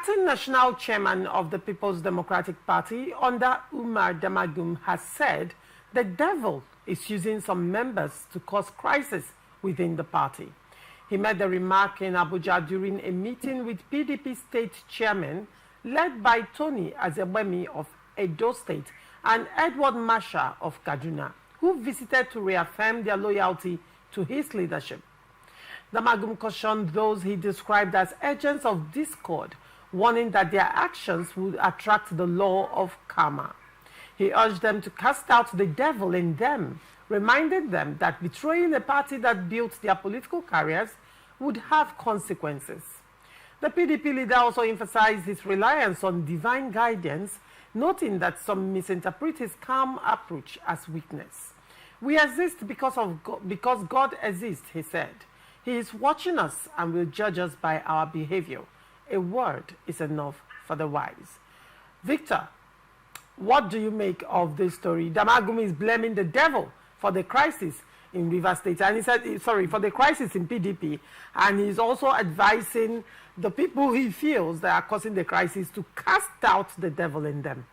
acting national chairman of the People's Democratic Party under Umar Damagum has said the devil is using some members to cause crisis within the party. He made the remark in Abuja during a meeting with PDP state chairman led by Tony Azewemi of Edo State and Edward Masha of Kaduna, who visited to reaffirm their loyalty to his leadership. Damagum cautioned those he described as agents of discord, warning that their actions would attract the law of karma. He urged them to cast out the devil in them, reminding them that betraying a party that built their political careers would have consequences. The PDP leader also emphasized his reliance on divine guidance, noting that some misinterpret his calm approach as weakness. We exist because God exists, he said. He is watching us and will judge us by our behavior. A word is enough for the wise. Victor, what do you make of this story? Damagum is blaming the devil for the crisis in Rivers State, and he said, sorry, for the crisis in PDP, and he's also advising the people he feels that are causing the crisis to cast out the devil in them.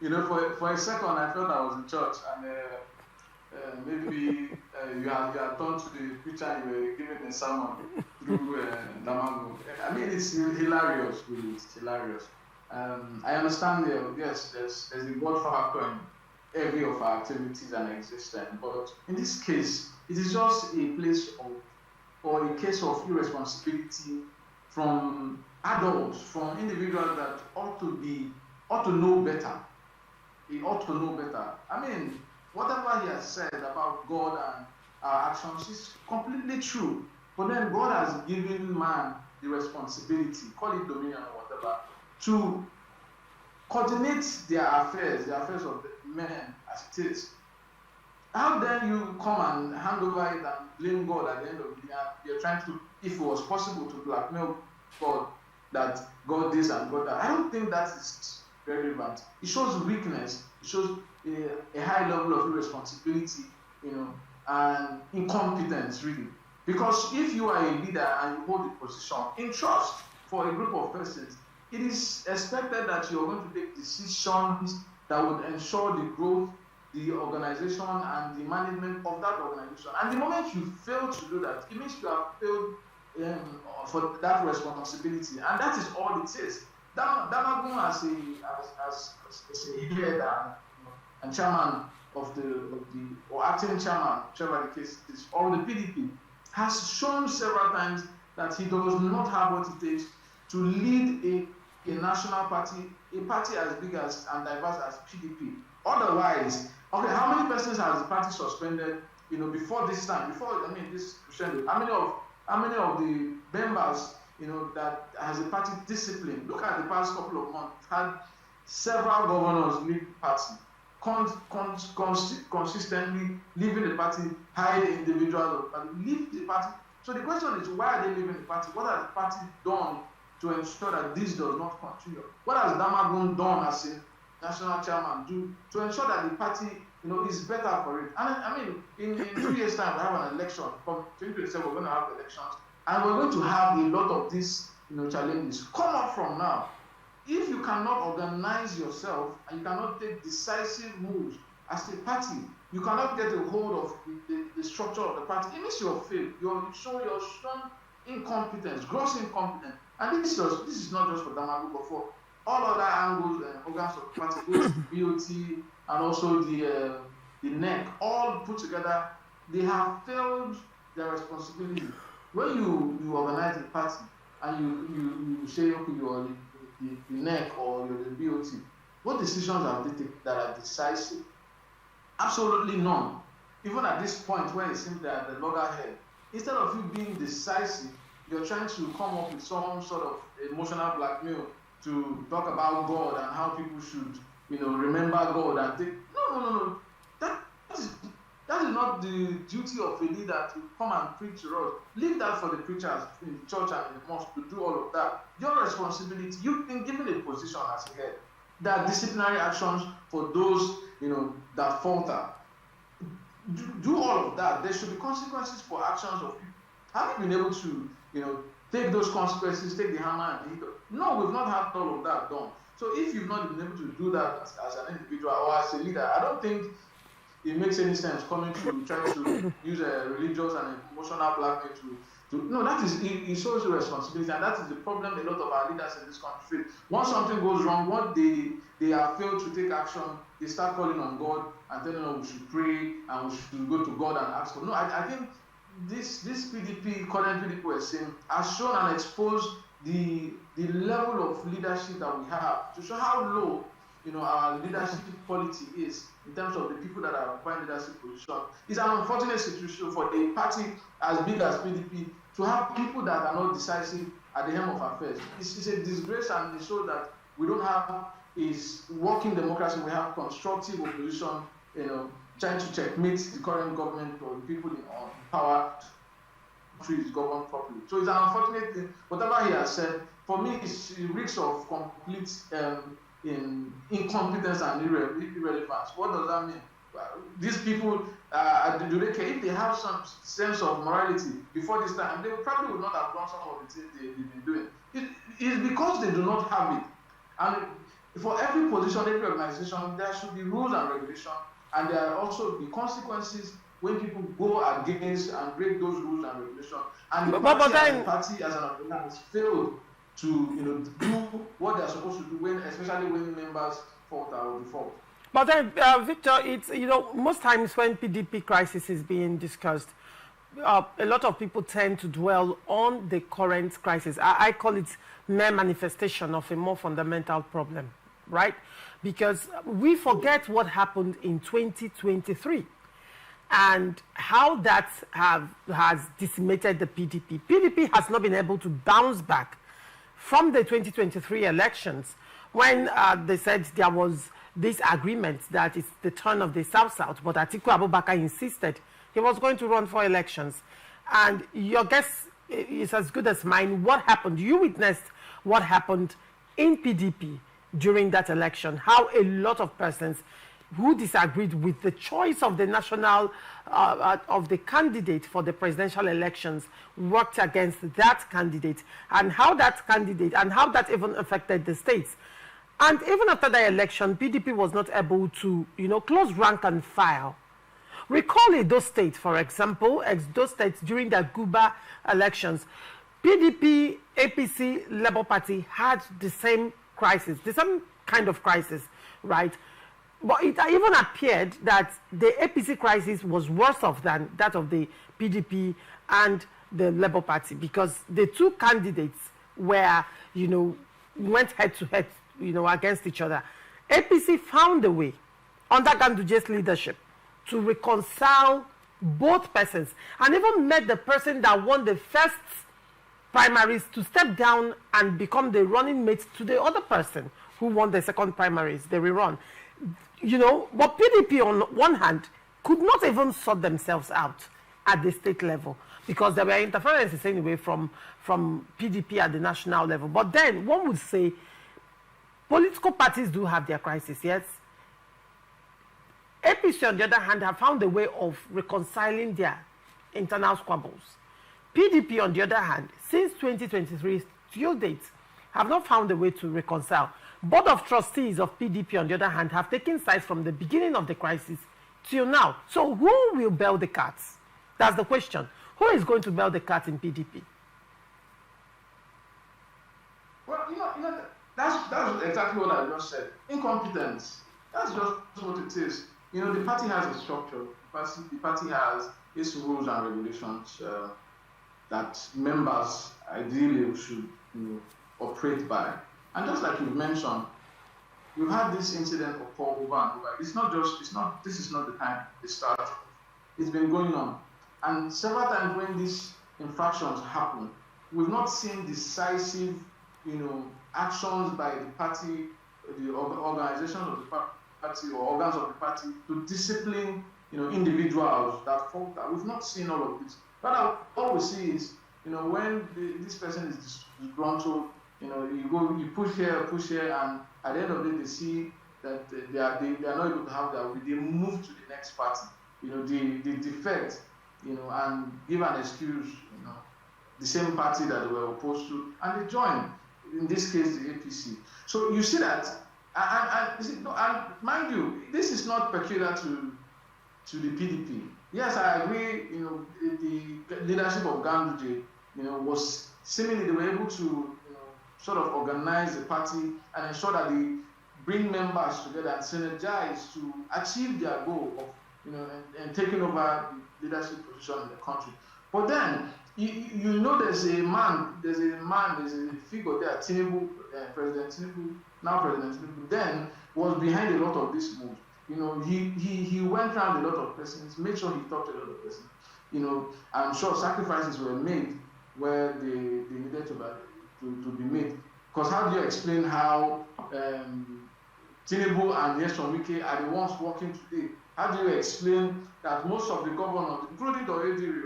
You know, for a second, I thought I was in church, and maybe you are turned to the preacher and you were giving a sermon through Damagum. I mean, it's hilarious, really. It's hilarious. I understand, yes, there's a God factor in every of our activities and existence, but in this case, it is just a place of, or a case of irresponsibility from adults, from individuals that ought to know better. He ought to know better. I mean, whatever he has said about God and our actions is completely true. But then God has given man the responsibility, call it dominion or whatever, to coordinate their affairs of the men as it is. How then you come and hand over it and blame God at the end of the day? You're trying to, if it was possible, to blackmail God that God this and God that. I don't think that is very relevant. It shows weakness. It shows a high level of irresponsibility, and incompetence, really. Because if you are a leader and you hold a position in trust for a group of persons, it is expected that you are going to take decisions that would ensure the growth, the organization, and the management of that organization. And the moment you fail to do that, it means you have failed for that responsibility. And that is all it is. Damagum as a head and chairman of or acting chairman, whichever the case is, or the PDP, has shown several times that he does not have what it takes to lead a national party, a party as big as and diverse as PDP. Otherwise, okay, how many persons has the party suspended? Before this time, this Christian, how many of the members, that has a party discipline? Look at the past couple of months. Had several governors leave the party, consistently leaving the party, hide individuals, leave the party. So the question is, why are they leaving the party? What has the party done to ensure that this does not continue? What has Damagum done as a national chairman to ensure that the party, is better for it? And in 2 years' time, we have an election. From 2027, we're going to have elections, and we're going to have a lot of these, challenges. Come up from now. If you cannot organize yourself and you cannot take decisive moves as a party, you cannot get a hold of the structure of the party, it means you're failed. You're showing incompetence, gross incompetence. And this is not just for Damagum, but for all other angles and organs of the party, both the BOT and also the NEC, all put together. They have failed their responsibility. When you organize a party and you say, okay, you're the NEC or you're the BOT, what decisions have they taken that are decisive? Absolutely none. Even at this point where it seems that the loggerhead, instead of you being decisive, you're trying to come up with some sort of emotional blackmail to talk about God and how people should, remember God and think, no. That is not the duty of a leader to come and preach to us. Leave that for the preachers in the church and in the mosque to do all of that. Your responsibility, you've been given a position as a head. There are disciplinary actions for those, that falter. Do all of that. There should be consequences for actions of people. Have you been able to, take those consequences, take the hammer and hit them. No, we've not had all of that done. So if you've not been able to do that as an individual or as a leader, I don't think it makes any sense coming to try to use a religious and emotional blackmail to no, that is, it shows the responsibility, and that is the problem a lot of our leaders in this country. Once something goes wrong, once they have failed to take action, they start calling on God and telling them we should pray and we should go to God and ask for. No, I think this PDP, current PDP we're seeing, has shown and exposed the level of leadership that we have, to show how low our leadership quality is in terms of the people that are occupying leadership position. It's an unfortunate situation for a party as big as PDP to have people that are not decisive at the helm of affairs. It's a disgrace, and it shows that we don't have is working democracy. We have constructive opposition, trying to checkmate the current government or the people in power to is governed properly. So it's an unfortunate thing. Whatever he has said, for me, it reeks of complete incompetence and irrelevance. What does that mean? These people, do they care? If they have some sense of morality before this time, they probably would not have done some of the things they've been doing. It's because they do not have it. And for every position, every organization, there should be rules and regulation, and there are also the consequences when people go against and break those rules and regulations. And the party as an organization has failed to do what they're supposed to do, especially when members fault or default. But then, Victor, it's, most times when PDP crisis is being discussed, a lot of people tend to dwell on the current crisis. I call it mere manifestation of a more fundamental problem, right? Because we forget what happened in 2023 and how that has decimated the PDP. PDP has not been able to bounce back from the 2023 elections, when they said there was this agreement that it's the turn of the South-South, but Atiku Abubakar insisted he was going to run for elections. And your guess is as good as mine. What happened? You witnessed what happened in PDP during that election, how a lot of persons who disagreed with the choice of the national, of the candidate for the presidential elections worked against that candidate, and how that candidate, and how that even affected the states. And even after the election, PDP was not able to, close rank and file. Recall Edo State, for example, those states during the Guba elections, PDP, APC, Labour Party had the same crisis, the same kind of crisis, right? But it even appeared that the APC crisis was worse off than that of the PDP and the Labour Party, because the two candidates were, went head to head, against each other. APC found a way, under Ganduje's leadership, to reconcile both persons, and even made the person that won the first primaries to step down and become the running mate to the other person who won the second primaries, the rerun. But PDP on one hand could not even sort themselves out at the state level, because there were interferences anyway from PDP at the national level. But then one would say political parties do have their crisis, yes. APC, on the other hand, have found a way of reconciling their internal squabbles. PDP, on the other hand, since 2023 till date, have not found a way to reconcile. Board of Trustees of PDP, on the other hand, have taken sides from the beginning of the crisis till now. So who will bail the cats? That's the question. Who is going to bail the cat in PDP? Well, that's exactly what I just said. Incompetence. That's just what it is. The party has a structure. The party has its rules and regulations that members ideally should operate by. And just like you've mentioned, we've had this incident occur over and over. This is not the time it started. It's been going on. And several times when these infractions happen, we've not seen decisive, actions by the party, the organizations of the party or organs of the party to discipline, individuals that fault that. We've not seen all of this. But all we see is, when this person is disgruntled, you push here, and at the end of the day, they see that they are not able to have their way. They move to the next party. They defect, and give an excuse, the same party that they were opposed to, and they joined, in this case, the APC. So you see that, and mind you, this is not peculiar to the PDP. Yes, I agree, the leadership of Ganduje, was seemingly they were able to, sort of organize the party and ensure that they bring members together and synergize to achieve their goal of, and taking over the leadership position in the country. But then, there's a figure there, Tinubu, President Tinubu, now President Tinubu, then was behind a lot of this move. He went around a lot of persons, made sure he talked to a lot of persons. I'm sure sacrifices were made where they needed to be made. Because how do you explain how Tinubu and Nyesom Wike are the ones working today? How do you explain that most of the governors, including the Oediri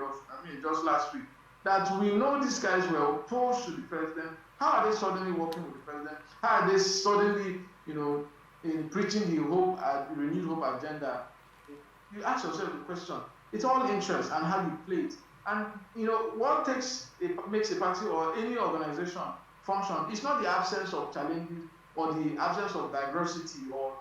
just last week, that we know these guys were opposed to the president? How are they suddenly working with the president? How are they suddenly, in preaching the renewed hope agenda? You ask yourself the question. It's all interest and how you play it. And what makes a party or any organization function, it's not the absence of challenges or the absence of diversity or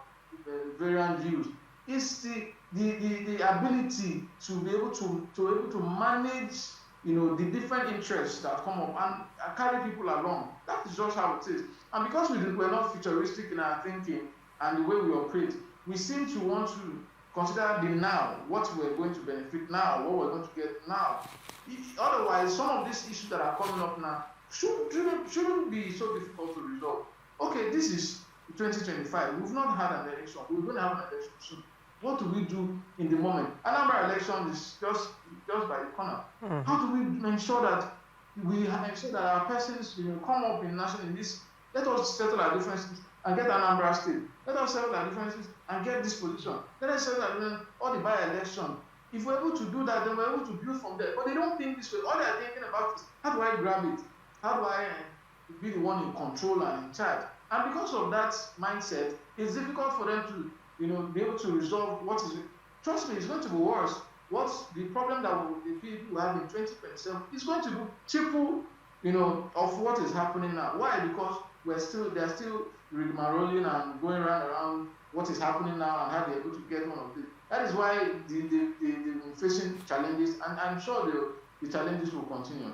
variant views. It's the ability to be able to manage the different interests that come up and carry people along. That is just how it is. And because we're not futuristic in our thinking and the way we operate, we seem to want to consider the now, what we're going to benefit now, what we're going to get now. Otherwise, some of these issues that are coming up now shouldn't be so difficult to resolve. Okay, this is 2025. We've not had an election. We're going to have an election soon. What do we do in the moment? Another election is just by the corner. Mm-hmm. How do we ensure that our persons come up in this? Let us settle our differences and get Anambra State. Let us settle our differences and get this position. Let us settle all the by-election. If we're able to do that, then we're able to build from there. But they don't think this way. All they're thinking about is, how do I grab it? How do I be the one in control and in charge? And because of that mindset, it's difficult for them to be able to resolve what is. Trust me, it's going to be worse. What's the problem that the people will have in 2027 is going to be triple, of what is happening now. Why? Because they're still rigmaroling and going around what is happening now and how they're able to get one of this. That is why they're facing challenges, and I'm sure the challenges will continue.